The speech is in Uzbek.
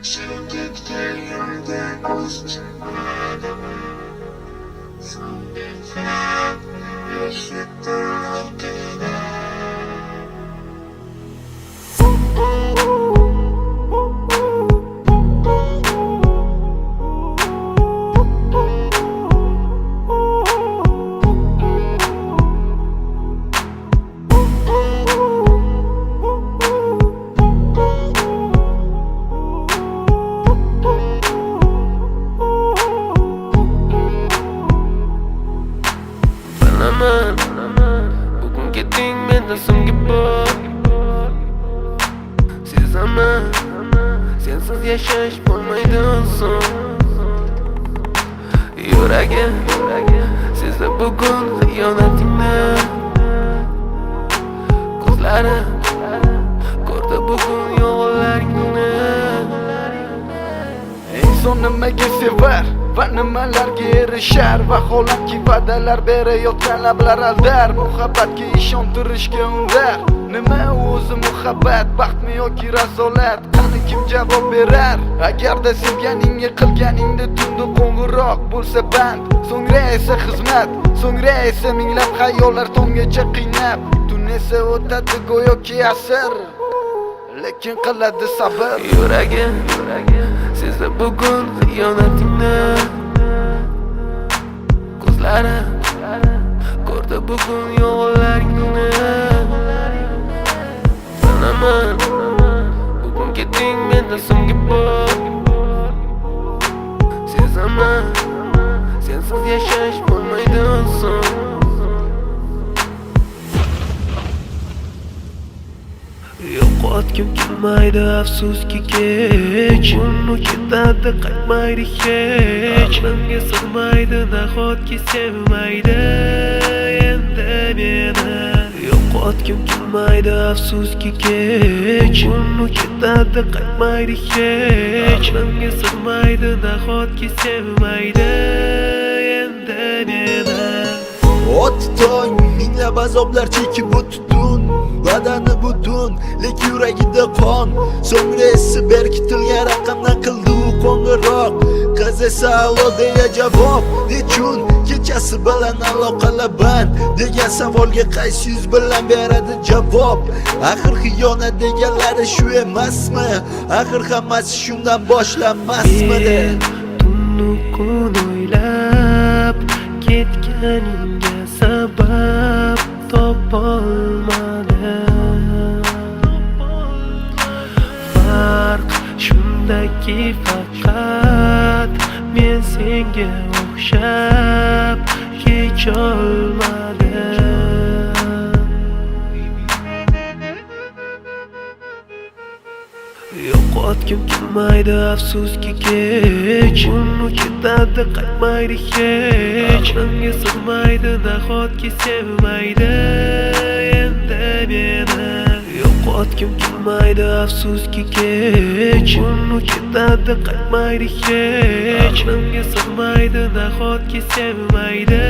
Sevdikler yerden uzmanım. Sevdikler eşittir Rabbine. Bugun ketding mendan so'nggi bor. Sezaman, sensiz yashash bo'lmaydi oson. Yuragim sezdi bugun xiyonatingni. Ko'zlarim ko'rdi bugun yolg'onlaringni. Inson nimaga sevar va nimalarga erishar? Vaholanki va'dalar berayotgan lablar aldar. Muhabbatga ishontirishga undar. Nima o'zi muhabbat, baxtmi yoki razolat? Qani kim javob berar? Agarda sevganingga qilganingda tunda qo'ng'iroq bo'lsa band, so'ngra esa xizmat, so'ngra esa minglab xayollar tonggacha qiynab. Tun esa o'tadi go'yoki asr, lekin qiladi sabr. Yuragim sezdi bugun xiyonatingni. Ko'zlarim ko'rdi bugun yolg'onlaringni. Bilaman, bugun ketding mendan so'nggi bor. Sezaman, sensiz yashash bo'lmaydi oson. Yo'qotgim kelmaydi afsuski kech. Uni ketadi qaytmaydi hech. Menga sig'maydi nahotki sevmaydi endi meni. Yo'qotgim kelmaydi afsuski kech. Uni ketadi qaytmaydi hech. Menga sig'maydi nahotki sevmaydi endi meni. O'tding minglab azoblar chekib o'tdin, badani butun, lek yuragida qon. So'ngra esi berkitilgan raqamdan qildi u qo'ng'iroq. Qiz esa allo deya javob. Nechun kechasi bilan aloqalar band degan savolga qaysi yuz bilan beradi javob? Axir xiyonat deganlari shu emasmi? Axir hammasi shundan boshlanmasmidi? Tunni kun o'ylab ketganingga sabab topolmadim. Farq shundaki faqat men senga o'xshab kecholmadim. Yo'qotgim kelmaydi afsuski kech. Uni ketadi qaytmaydi hech. Menga sig'maydi nahotki sevmaydi endi meni. Yo'qotgim kelmaydi afsuski kech. Uni ketadi qaytmaydi hech. Menga sig'maydi nahotki sevmaydi